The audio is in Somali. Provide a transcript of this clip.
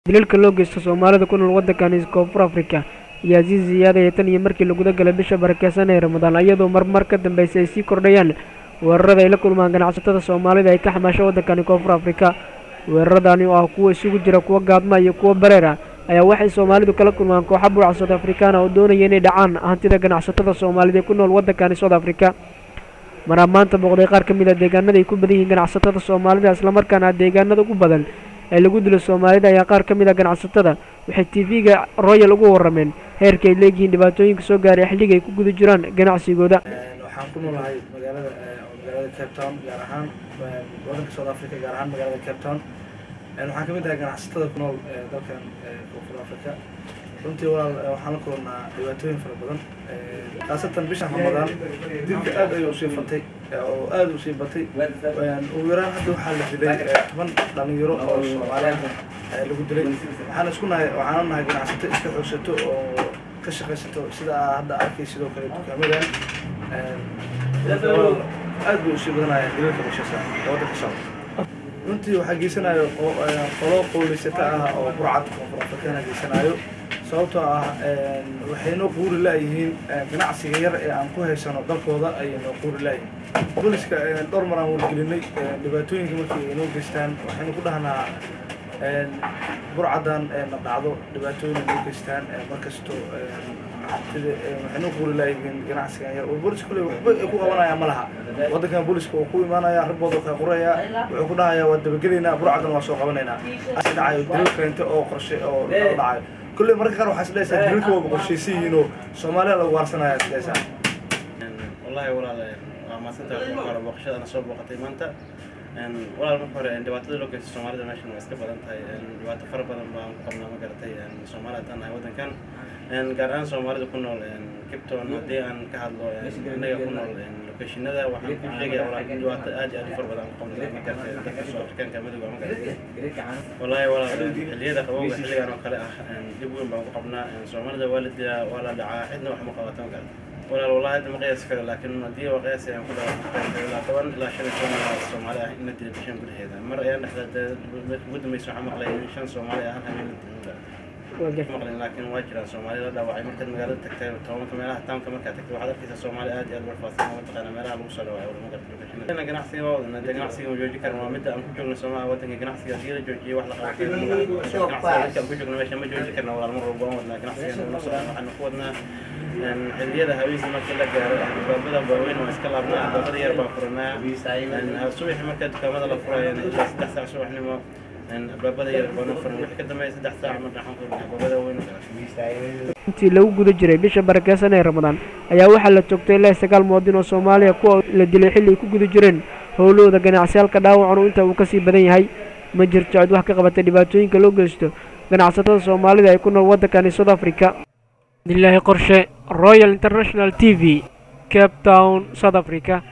dilalka loo geysto Soomaalida ku nool waddankan Koonfur Afrika ayaa sii ziyaaday tan iyo markii lagu galay bisha barakeysan ee Ramadaan iyadoo marmar ka dambeysay ay sii kordhayaan weerarada ay la kulmaan ganacsatada Soomaalida ay ka xamaasho waddankan Koonfur Afrika. weeraradani oo ah kuwa isugu jira kuwa gaadma iyo kuwa bareera ayaa waxay Soomaalidu kala kulmaan kooxo burcad South African oo doonaya inay dhacaan hantida ganacsatada Soomaalida ku nool waddankan South Africa. maanta boqday qaar ka mid ah deegaanada ay ku badan yihiin ganacsatada Soomaalida isla markaana deegaanada ugu badan ee lagu dilo Soomaalida ayaa qaar ka mid ah ganacsatada waxay TV-ga Royal ugu warameen heerka ay leeyihiin dhibaatooyinka soo gaaray xilliga ay ku guda jiraan ganacsigooda. waxaan ku noolahay magaalada Cape Town gaar ahaan waddanka South Africa gaar ahaan magaalada Cape Town waxaan ka mid ahay ganacsatada ku nool dalkan Koonfur Afrika. runtii waxaan la kulannaa dhibaatooyin fara badan khaasatan bishan Ramadaan dilka aad ayuu usii fatay oo aad usii batay ugu yaraan hadda waxaa la dilay 10 dhalinyaro oo Soomaali ah lagu dilay. waxaan nahay ganacsato iska xoogsato oo ka shaqaysato sida hadda arkay sidoo kale dukaamadan aad buu usii badanaya dilalka bulshada waddanka Soomaaliya. runtii waxaa geysanayo qolo qowleysata ah oo burcad Koonfur Afrika geysanayo sababtoo ah waxayna quuri laayihiin ganacsiga yar ee aan ku haysano dalkooda ayayna quuri laayihiin. booliska dhowr mar aan wargelinay dhibaatooyinka markii ay noo geystaan waxaynu ku dhahnaa burcadan na dhacdo dhibaatooyin ay noo geystaan markasto waxaynu quuri laayihiin ganacsigan yar oo booliska kule waxba ay ku qabanayaan ma laha. waddankan booliska oo ku imaanaya ribooda ka qoraya wuxuu ku dhahayaa waa dabagelaynaa burcadan waa soo qabanaynaa asi dhacayo dilal keenta oo qorshe oo dhacayo كل مرة كانوا حاسين ليس هدرك وبقرشيسين وصومالي لو وارسنا ليس. والله ولا ما سنتر كارو بقشة أنا صوب وقتي مانتا ولا المفر عند وقت ذلك الصومالي دمشق واسكت بدن تاي وقت فرق بدن قمنا ما قرتي الصومالي أنا وده كان قرآن صومالي دكنا كبتون ودي أن كهذا إنه يكون لوكيشن هذا وحنا كل شيء ولا وقت أجي فرق بدن قمنا ما قرتي الصوت كان كمل وما قرتي والله ولا اللي هذا هو اللي أنا خلاه يبون بقبنا صومالي ده والد ولا عندنا وحنا قواتنا قال ولا والله هذا مقياس كذا لكن دي وقياس يعني كلها طبعا لا شيء الصومالي إن الدين بشين كل هذا مرة يعني إحنا بود ما يسمع مقلة شان صومالي أهل همين مقلة لكن واجد الصومالي لا وعي مركز مقالة تكتير توم كمان تام كمان كتكتير وهذا كيس الصومالي أدي الورفاصين وتقنا مرة الوصل ولا مقدر بشين أنا جناحسي وأنا جناحسي وجوجي كانوا مدة أم كجون الصومالي وتني جناحسي كثير جوجي واحد قاعد جناحسي كم كجون ماشي ما جوجي كنا ولا مرة وقوم ولا جناحسي ونص عن قوتنا الحلية هاويس ما كلها جار بدأ بوين واسكال أبناء بدأ يربع فرنا الصبح مركز كمان الله فرا يعني 6 ساعة الصبح نما بدأ يربع فرنا كده ما 6 ساعة مرة حنقول بدأ وين intii lagu guda jiray bisha barakeysan ee Ramadaan ayaa waxa la joogtay ilaa 9 muwaadin oo Soomaaliya kuwa la dilay xilli ay ku guda jireen howlooda ganacsiyada dhaawacan inta uu ka sii badan yahay. ma jirto cid wax ka qabatay dhibaatooyinka loo geysto ganacsatada Soomaalida ay ku nool waddankan South Africa. Billahi qorshe Royal International TV Cape Town South Africa.